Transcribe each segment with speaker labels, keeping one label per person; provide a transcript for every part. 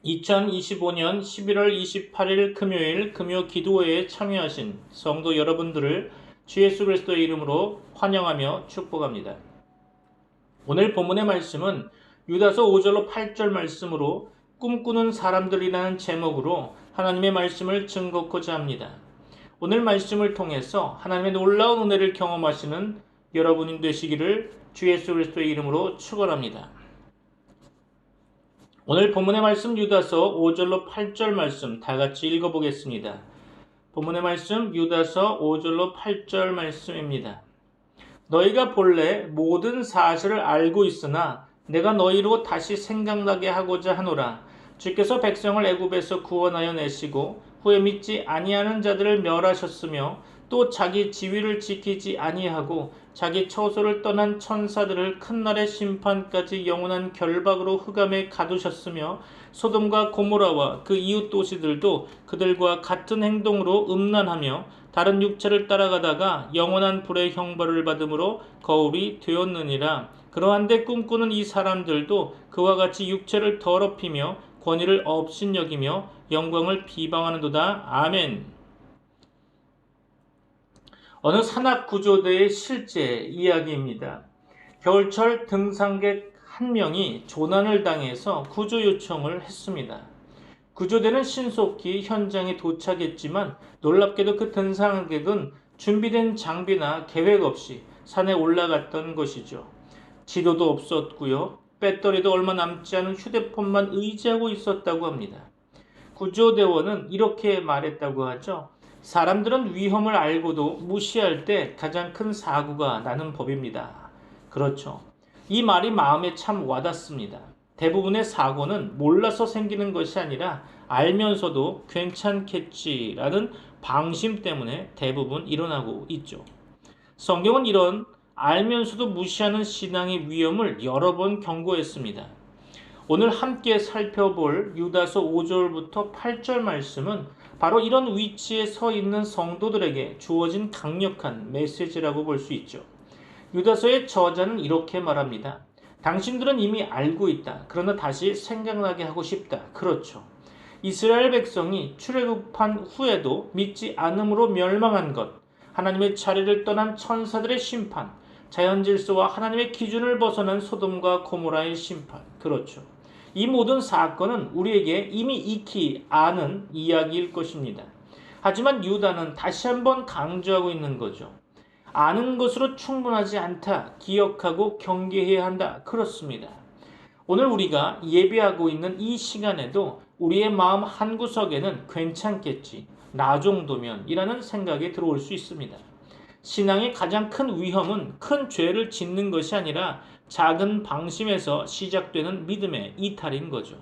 Speaker 1: 2025년 11월 28일 금요일 금요 기도회에 참여하신 성도 여러분들을 주 예수 그리스도의 이름으로 환영하며 축복합니다. 오늘 본문의 말씀은 유다서 5절로 8절 말씀으로 꿈꾸는 사람들이라는 제목으로 하나님의 말씀을 증거하고자 합니다. 오늘 말씀을 통해서 하나님의 놀라운 은혜를 경험하시는 여러분이 되시기를 주 예수 그리스도의 이름으로 축원합니다. 오늘 본문의 말씀 유다서 5절로 8절 말씀 다 같이 읽어보겠습니다. 본문의 말씀 유다서 5절로 8절 말씀입니다. 너희가 본래 모든 사실을 알고 있으나 내가 너희로 다시 생각나게 하고자 하노라. 주께서 백성을 애굽에서 구원하여 내시고 후에 믿지 아니하는 자들을 멸하셨으며 또 자기 지위를 지키지 아니하고 자기 처소를 떠난 천사들을 큰 날의 심판까지 영원한 결박으로 흑암에 가두셨으며 소돔과 고모라와 그 이웃 도시들도 그들과 같은 행동으로 음란하며 다른 육체를 따라가다가 영원한 불의 형벌을 받음으로 거울이 되었느니라. 그러한데 꿈꾸는 이 사람들도 그와 같이 육체를 더럽히며 권위를 업신여기며 영광을 비방하는도다. 아멘. 어느 산악구조대의 실제 이야기입니다. 겨울철 등산객 한 명이 조난을 당해서 구조 요청을 했습니다. 구조대는 신속히 현장에 도착했지만 놀랍게도 그 등산객은 준비된 장비나 계획 없이 산에 올라갔던 것이죠. 지도도 없었고요. 배터리도 얼마 남지 않은 휴대폰만 의지하고 있었다고 합니다. 구조대원은 이렇게 말했다고 하죠. 사람들은 위험을 알고도 무시할 때 가장 큰 사고가 나는 법입니다. 그렇죠. 이 말이 마음에 참 와닿습니다. 대부분의 사고는 몰라서 생기는 것이 아니라 알면서도 괜찮겠지라는 방심 때문에 대부분 일어나고 있죠. 성경은 이런 알면서도 무시하는 신앙의 위험을 여러 번 경고했습니다. 오늘 함께 살펴볼 유다서 5절부터 8절 말씀은 바로 이런 위치에 서 있는 성도들에게 주어진 강력한 메시지라고 볼 수 있죠. 유다서의 저자는 이렇게 말합니다. 당신들은 이미 알고 있다. 그러나 다시 생각나게 하고 싶다. 그렇죠. 이스라엘 백성이 출애굽한 후에도 믿지 않음으로 멸망한 것, 하나님의 자리를 떠난 천사들의 심판, 자연질서와 하나님의 기준을 벗어난 소돔과 고모라의 심판. 그렇죠. 이 모든 사건은 우리에게 이미 익히 아는 이야기일 것입니다. 하지만 유다는 다시 한번 강조하고 있는 거죠. 아는 것으로 충분하지 않다. 기억하고 경계해야 한다. 그렇습니다. 오늘 우리가 예배하고 있는 이 시간에도 우리의 마음 한구석에는 괜찮겠지. 나 정도면 이라는 생각이 들어올 수 있습니다. 신앙의 가장 큰 위험은 큰 죄를 짓는 것이 아니라 작은 방심에서 시작되는 믿음의 이탈인 거죠.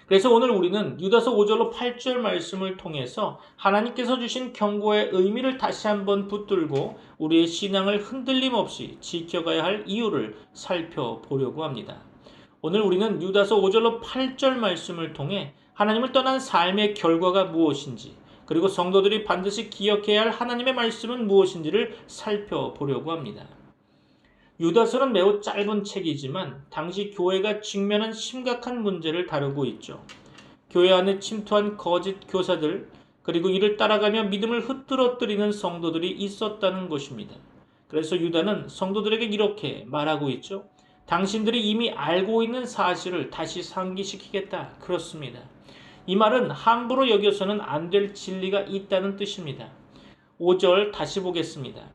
Speaker 1: 그래서 오늘 우리는 유다서 5절로 8절 말씀을 통해서 하나님께서 주신 경고의 의미를 다시 한번 붙들고 우리의 신앙을 흔들림 없이 지켜가야 할 이유를 살펴보려고 합니다. 오늘 우리는 유다서 5절로 8절 말씀을 통해 하나님을 떠난 삶의 결과가 무엇인지, 그리고 성도들이 반드시 기억해야 할 하나님의 말씀은 무엇인지를 살펴보려고 합니다. 유다서는 매우 짧은 책이지만 당시 교회가 직면한 심각한 문제를 다루고 있죠. 교회 안에 침투한 거짓 교사들, 그리고 이를 따라가며 믿음을 흐트러뜨리는 성도들이 있었다는 것입니다. 그래서 유다는 성도들에게 이렇게 말하고 있죠. 당신들이 이미 알고 있는 사실을 다시 상기시키겠다. 그렇습니다. 이 말은 함부로 여겨서는 안 될 진리가 있다는 뜻입니다. 5절 다시 보겠습니다.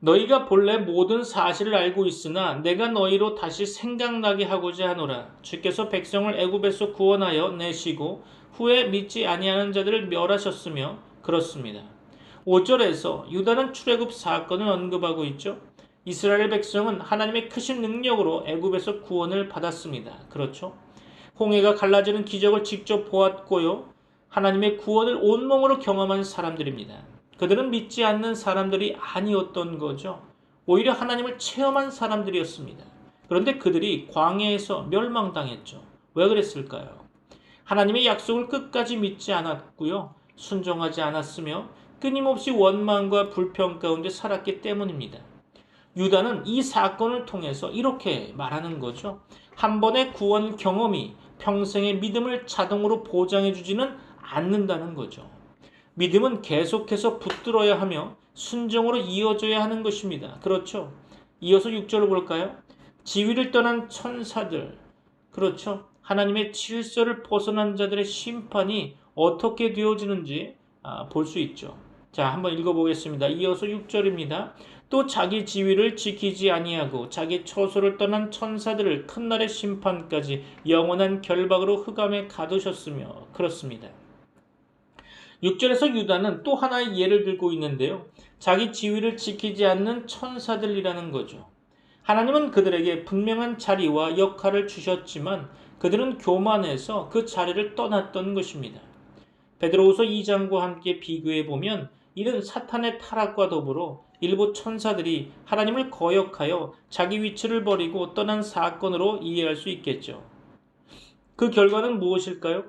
Speaker 1: 너희가 본래 모든 사실을 알고 있으나 내가 너희로 다시 생각나게 하고자 하노라. 주께서 백성을 애굽에서 구원하여 내시고 후에 믿지 아니하는 자들을 멸하셨으며 그렇습니다. 5절에서 유다는 출애굽 사건을 언급하고 있죠. 이스라엘 백성은 하나님의 크신 능력으로 애굽에서 구원을 받았습니다. 그렇죠. 홍해가 갈라지는 기적을 직접 보았고요. 하나님의 구원을 온몸으로 경험한 사람들입니다. 그들은 믿지 않는 사람들이 아니었던 거죠. 오히려 하나님을 체험한 사람들이었습니다. 그런데 그들이 광야에서 멸망당했죠. 왜 그랬을까요? 하나님의 약속을 끝까지 믿지 않았고요. 순종하지 않았으며 끊임없이 원망과 불평 가운데 살았기 때문입니다. 유다는 이 사건을 통해서 이렇게 말하는 거죠. 한 번의 구원 경험이 평생의 믿음을 자동으로 보장해주지는 않는다는 거죠. 믿음은 계속해서 붙들어야 하며 순종으로 이어져야 하는 것입니다. 그렇죠? 이어서 6절을 볼까요? 지위를 떠난 천사들, 그렇죠? 하나님의 질서를 벗어난 자들의 심판이 어떻게 되어지는지 볼 수 있죠. 자, 한번 읽어보겠습니다. 이어서 6절입니다. 또 자기 지위를 지키지 아니하고 자기 처소를 떠난 천사들을 큰 날의 심판까지 영원한 결박으로 흑암에 가두셨으며 그렇습니다. 6절에서 유다는 또 하나의 예를 들고 있는데요. 자기 지위를 지키지 않는 천사들이라는 거죠. 하나님은 그들에게 분명한 자리와 역할을 주셨지만 그들은 교만해서 그 자리를 떠났던 것입니다. 베드로후서 2장과 함께 비교해 보면 이는 사탄의 타락과 더불어 일부 천사들이 하나님을 거역하여 자기 위치를 버리고 떠난 사건으로 이해할 수 있겠죠. 그 결과는 무엇일까요?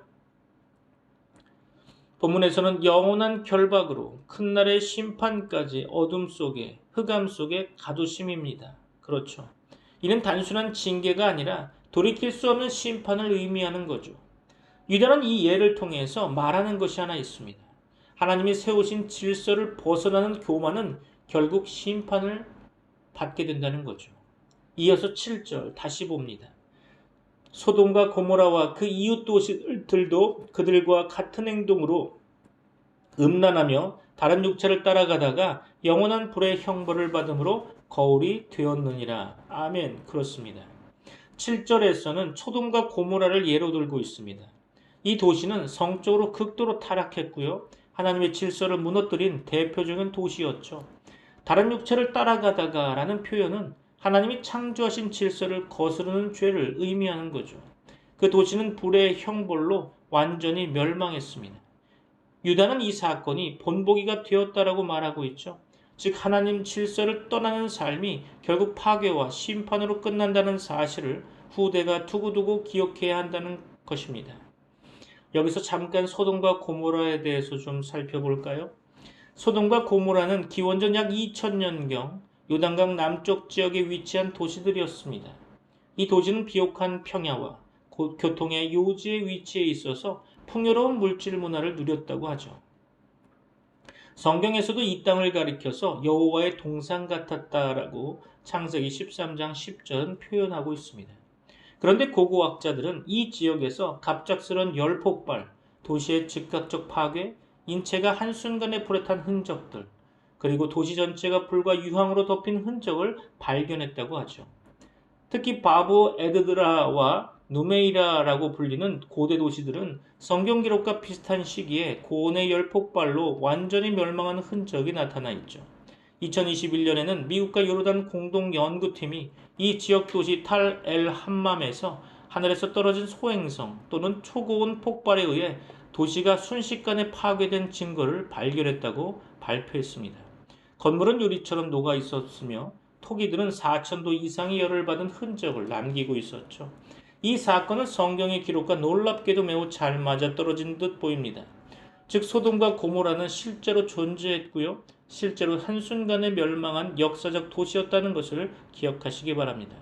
Speaker 1: 본문에서는 영원한 결박으로 큰 날의 심판까지 어둠 속에 흑암 속에 가두심입니다. 그렇죠. 이는 단순한 징계가 아니라 돌이킬 수 없는 심판을 의미하는 거죠. 유다는 이 예를 통해서 말하는 것이 하나 있습니다. 하나님이 세우신 질서를 벗어나는 교만은 결국 심판을 받게 된다는 거죠. 이어서 7절 다시 봅니다. 소돔과 고모라와 그 이웃 도시들도 그들과 같은 행동으로 음란하며 다른 육체를 따라가다가 영원한 불의 형벌을 받음으로 거울이 되었느니라. 아멘. 그렇습니다. 7절에서는 소돔과 고모라를 예로 들고 있습니다. 이 도시는 성적으로 극도로 타락했고요. 하나님의 질서를 무너뜨린 대표적인 도시였죠. 다른 육체를 따라가다가 라는 표현은 하나님이 창조하신 질서를 거스르는 죄를 의미하는 거죠. 그 도시는 불의 형벌로 완전히 멸망했습니다. 유다는 이 사건이 본보기가 되었다라고 말하고 있죠. 즉 하나님 질서를 떠나는 삶이 결국 파괴와 심판으로 끝난다는 사실을 후대가 두고두고 기억해야 한다는 것입니다. 여기서 잠깐 소돔과 고모라에 대해서 좀 살펴볼까요? 소돔과 고모라는 기원전 약 2000년경 요단강 남쪽 지역에 위치한 도시들이었습니다. 이 도시는 비옥한 평야와 교통의 요지의 위치에 있어서 풍요로운 물질 문화를 누렸다고 하죠. 성경에서도 이 땅을 가리켜서 여호와의 동산 같았다라고 창세기 13장 10절은 표현하고 있습니다. 그런데 고고학자들은 이 지역에서 갑작스런 열폭발, 도시의 즉각적 파괴, 인체가 한순간에 불에 탄 흔적들, 그리고 도시 전체가 불과 유황으로 덮인 흔적을 발견했다고 하죠. 특히 바브 에드드라와 누메이라라고 불리는 고대 도시들은 성경 기록과 비슷한 시기에 고온의 열폭발로 완전히 멸망한 흔적이 나타나 있죠. 2021년에는 미국과 요르단 공동 연구팀이 이 지역 도시 탈 엘 함맘에서 하늘에서 떨어진 소행성 또는 초고온 폭발에 의해 도시가 순식간에 파괴된 증거를 발견했다고 발표했습니다. 건물은 유리처럼 녹아 있었으며 토기들은 4,000도 이상의 열을 받은 흔적을 남기고 있었죠. 이 사건은 성경의 기록과 놀랍게도 매우 잘 맞아떨어진 듯 보입니다. 즉 소돔과 고모라는 실제로 존재했고요. 실제로 한순간에 멸망한 역사적 도시였다는 것을 기억하시기 바랍니다.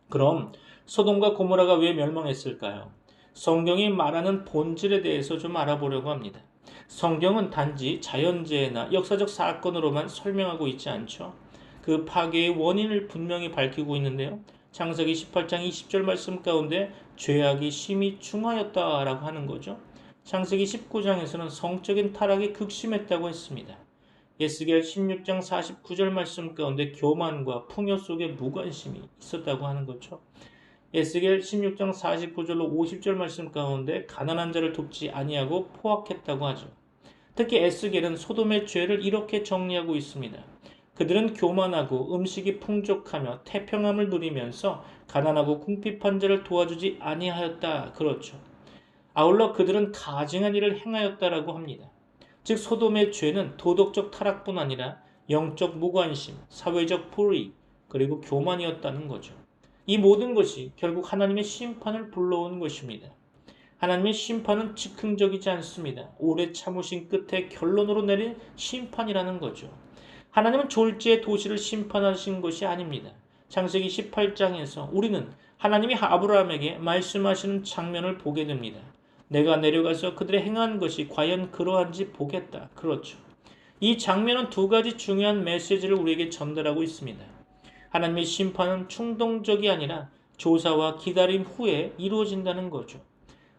Speaker 1: 그럼 소돔과 고모라가 왜 멸망했을까요? 성경이 말하는 본질에 대해서 좀 알아보려고 합니다. 성경은 단지 자연재해나 역사적 사건으로만 설명하고 있지 않죠. 그 파괴의 원인을 분명히 밝히고 있는데요. 창세기 18장 20절 말씀 가운데 죄악이 심히 중하였다라고 하는 거죠. 창세기 19장에서는 성적인 타락이 극심했다고 했습니다. 에스겔 16장 49절 말씀 가운데 교만과 풍요 속에 무관심이 있었다고 하는 거죠. 에스겔 16장 49절로 50절 말씀 가운데 가난한 자를 돕지 아니하고 포악했다고 하죠. 특히 에스겔은 소돔의 죄를 이렇게 정리하고 있습니다. 그들은 교만하고 음식이 풍족하며 태평함을 누리면서 가난하고 궁핍한 자를 도와주지 아니하였다. 그렇죠. 아울러 그들은 가증한 일을 행하였다라고 합니다. 즉 소돔의 죄는 도덕적 타락뿐 아니라 영적 무관심, 사회적 불이익, 그리고 교만이었다는 거죠. 이 모든 것이 결국 하나님의 심판을 불러온 것입니다. 하나님의 심판은 즉흥적이지 않습니다. 오래 참으신 끝에 결론으로 내린 심판이라는 거죠. 하나님은 졸지에 도시를 심판하신 것이 아닙니다. 창세기 18장에서 우리는 하나님이 아브라함에게 말씀하시는 장면을 보게 됩니다. 내가 내려가서 그들의 행한 것이 과연 그러한지 보겠다. 그렇죠. 이 장면은 두 가지 중요한 메시지를 우리에게 전달하고 있습니다. 하나님의 심판은 충동적이 아니라 조사와 기다림 후에 이루어진다는 거죠.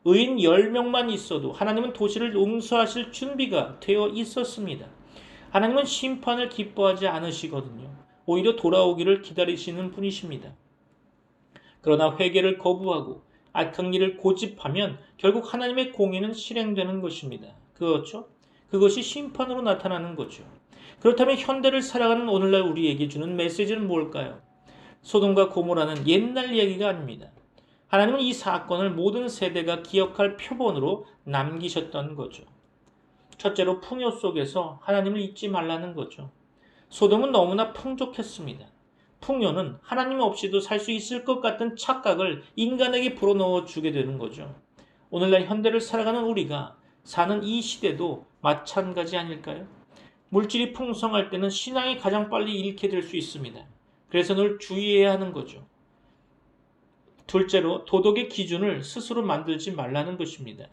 Speaker 1: 의인 10명만 있어도 하나님은 도시를 용서하실 준비가 되어 있었습니다. 하나님은 심판을 기뻐하지 않으시거든요. 오히려 돌아오기를 기다리시는 분이십니다. 그러나 회개를 거부하고 악한 길을 고집하면 결국 하나님의 공의는 실행되는 것입니다. 그렇죠? 그것이 심판으로 나타나는 거죠. 그렇다면 현대를 살아가는 오늘날 우리에게 주는 메시지는 뭘까요? 소돔과 고모라는 옛날 이야기가 아닙니다. 하나님은 이 사건을 모든 세대가 기억할 표본으로 남기셨던 거죠. 첫째로 풍요 속에서 하나님을 잊지 말라는 거죠. 소돔은 너무나 풍족했습니다. 풍요는 하나님 없이도 살 수 있을 것 같은 착각을 인간에게 불어넣어 주게 되는 거죠. 오늘날 현대를 살아가는 우리가 사는 이 시대도 마찬가지 아닐까요? 물질이 풍성할 때는 신앙이 가장 빨리 잃게 될 수 있습니다. 그래서 늘 주의해야 하는 거죠. 둘째로 도덕의 기준을 스스로 만들지 말라는 것입니다.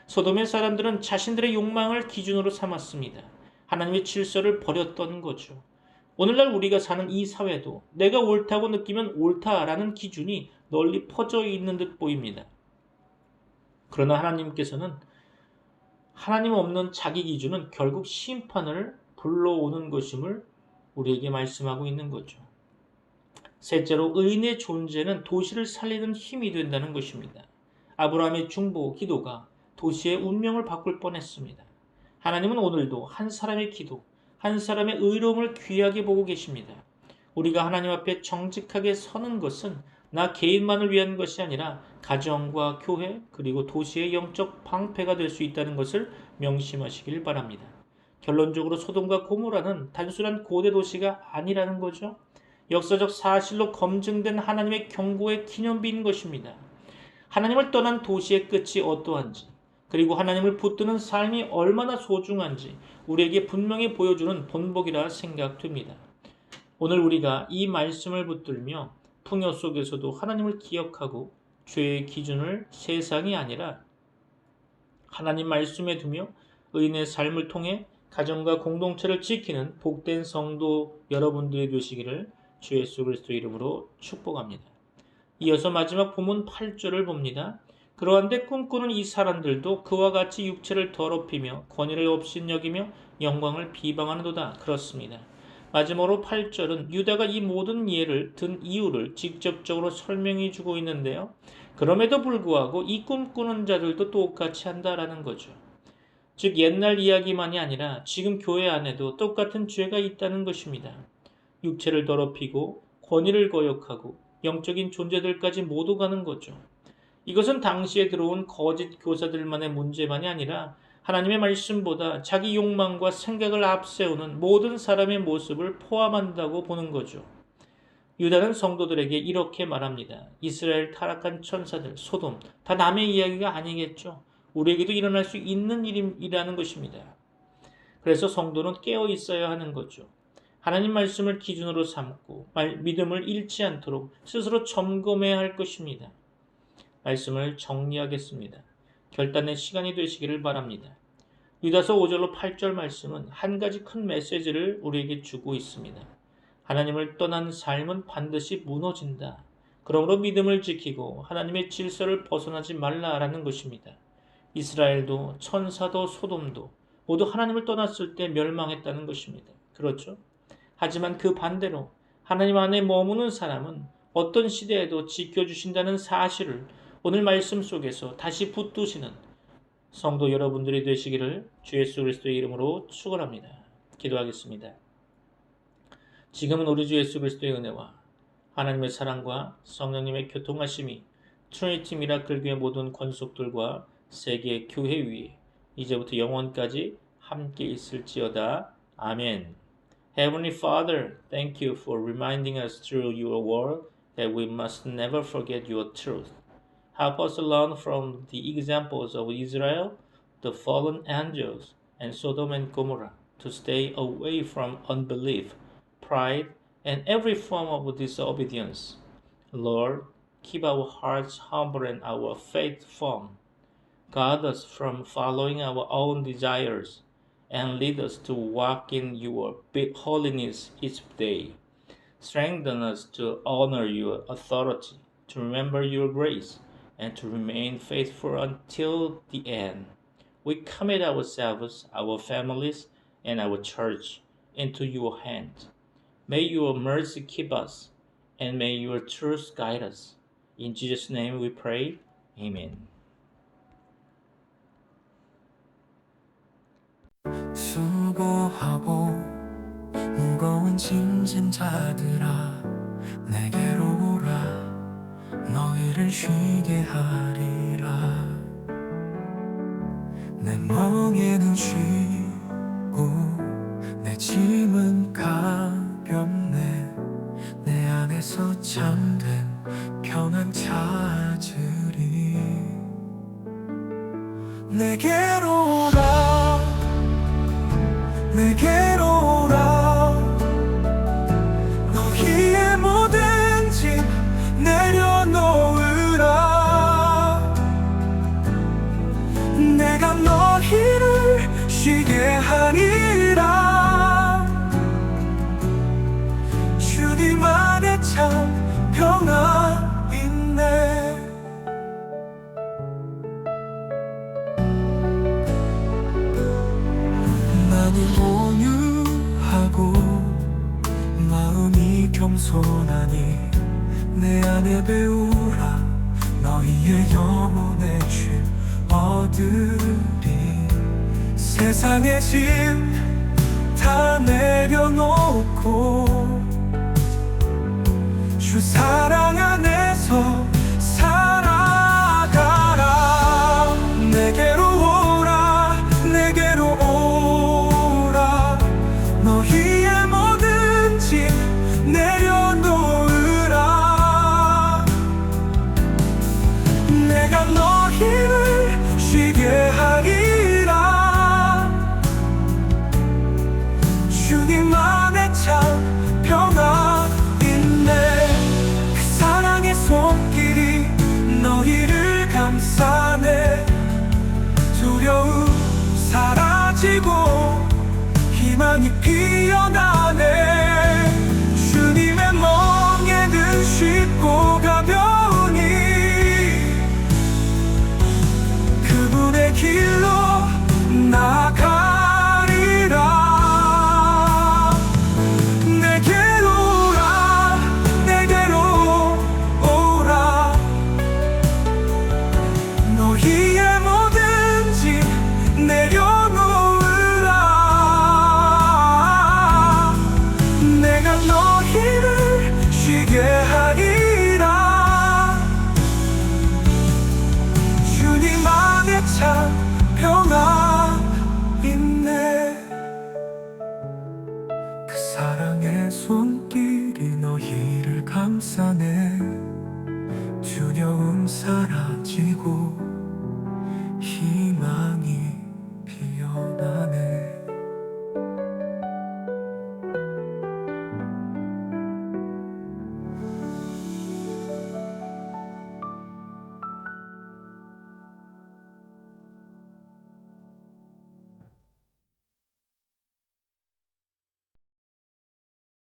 Speaker 1: 소돔의 사람들은 자신들의 욕망을 기준으로 삼았습니다. 하나님의 질서를 버렸던 거죠. 오늘날 우리가 사는 이 사회도 내가 옳다고 느끼면 옳다라는 기준이 널리 퍼져 있는 듯 보입니다. 그러나 하나님께서는 하나님 없는 자기 기준은 결국 심판을 불러오는 것임을 우리에게 말씀하고 있는 거죠. 셋째로 의인의 존재는 도시를 살리는 힘이 된다는 것입니다. 아브라함의 중보 기도가 도시의 운명을 바꿀 뻔했습니다. 하나님은 오늘도 한 사람의 기도, 한 사람의 의로움을 귀하게 보고 계십니다. 우리가 하나님 앞에 정직하게 서는 것은 나 개인만을 위한 것이 아니라 가정과 교회 그리고 도시의 영적 방패가 될 수 있다는 것을 명심하시길 바랍니다. 결론적으로 소돔과 고모라는 단순한 고대 도시가 아니라는 거죠. 역사적 사실로 검증된 하나님의 경고의 기념비인 것입니다. 하나님을 떠난 도시의 끝이 어떠한지 그리고 하나님을 붙드는 삶이 얼마나 소중한지 우리에게 분명히 보여주는 본보기라 생각됩니다. 오늘 우리가 이 말씀을 붙들며 풍요 속에서도 하나님을 기억하고 죄의 기준을 세상이 아니라 하나님 말씀에 두며 의인의 삶을 통해 가정과 공동체를 지키는 복된 성도 여러분들이 되시기를 주 예수 그리스도 이름으로 축복합니다. 이어서 마지막 본문 8절을 봅니다. 그러한데 꿈꾸는 이 사람들도 그와 같이 육체를 더럽히며 권위를 업신여기며 영광을 비방하는도다. 그렇습니다. 마지막으로 8절은 유다가 이 모든 예를 든 이유를 직접적으로 설명해 주고 있는데요. 그럼에도 불구하고 이 꿈꾸는 자들도 똑같이 한다라는 거죠. 즉 옛날 이야기만이 아니라 지금 교회 안에도 똑같은 죄가 있다는 것입니다. 육체를 더럽히고 권위를 거역하고 영적인 존재들까지 모두 가는 거죠. 이것은 당시에 들어온 거짓 교사들만의 문제만이 아니라 하나님의 말씀보다 자기 욕망과 생각을 앞세우는 모든 사람의 모습을 포함한다고 보는 거죠. 유다는 성도들에게 이렇게 말합니다. 이스라엘 타락한 천사들, 소돔, 다 남의 이야기가 아니겠죠. 우리에게도 일어날 수 있는 일이라는 것입니다. 그래서 성도는 깨어 있어야 하는 거죠. 하나님 말씀을 기준으로 삼고 믿음을 잃지 않도록 스스로 점검해야 할 것입니다. 말씀을 정리하겠습니다. 결단의 시간이 되시기를 바랍니다. 유다서 5절로 8절 말씀은 한 가지 큰 메시지를 우리에게 주고 있습니다. 하나님을 떠난 삶은 반드시 무너진다. 그러므로 믿음을 지키고 하나님의 질서를 벗어나지 말라라는 것입니다. 이스라엘도 천사도 소돔도 모두 하나님을 떠났을 때 멸망했다는 것입니다. 그렇죠? 하지만 그 반대로 하나님 안에 머무는 사람은 어떤 시대에도 지켜주신다는 사실을 오늘 말씀 속에서 다시 붙드시는 성도 여러분들이 되시기를 주 예수 그리스도의 이름으로 축원합니다. 기도하겠습니다. 지금은 우리 주 예수 그리스도의 은혜와 하나님의 사랑과 성령님의 교통하심이 트리니티 미라클 교회 모든 권속들과 세계 교회 위에 이제부터 영원까지 함께 있을지어다. 아멘. Heavenly Father, thank you for reminding us through your word that we must never forget your truth. Help us to learn from the examples of Israel, the fallen angels, and Sodom and Gomorrah. to stay away from unbelief, pride, and every form of disobedience. Lord, keep our hearts humble and our faith firm. Guard us from following our own desires and lead us to walk in your holiness each day. Strengthen us to honor your authority, to remember your grace, and to remain faithful until the end. We commit ourselves, our families, and our church into your hands. May your mercy keep us, and may your truth guide us. In Jesus' name we pray. Amen.
Speaker 2: 수고하고 무거운 짐진 자들아 내게로 오라 너희를 쉬게 하리라 내 멍에는 쉬고 내 짐은 가볍네 내 안에서 참된 평안 찾으리 내게로 오라 내게로 오라 너희의 모든 짐 내려놓으라 내가 너희를 쉬게 하리라 주님 안에 참 평안 있네 많이 온유하고 마음이 겸손하니 내 안에 배우라 너희의 영혼의 쉼 얻으리 세상의 짐 다 내려놓고 주 사랑 안에서 살아가라 내게로 오라 내게로 오라 너희의 모든 짐 내려놓으라 내가 너희를 쉬게 하리라 주님 안에 참 평안 있네 그 사랑의 손길이 너희를 감싸네 두려움 사라지고 희망이 피어나네 주님의 멍에는 쉽고 가벼우니 그분의 길로 나가리라 내게로 오라 내게로 오라 너희의 모든 짐 내려놓으라 내가 너희를 쉬게 하리라 주님 안에 참 평안 있네 그 사랑의 손길이 너희를 감싸네 두려움 사라지고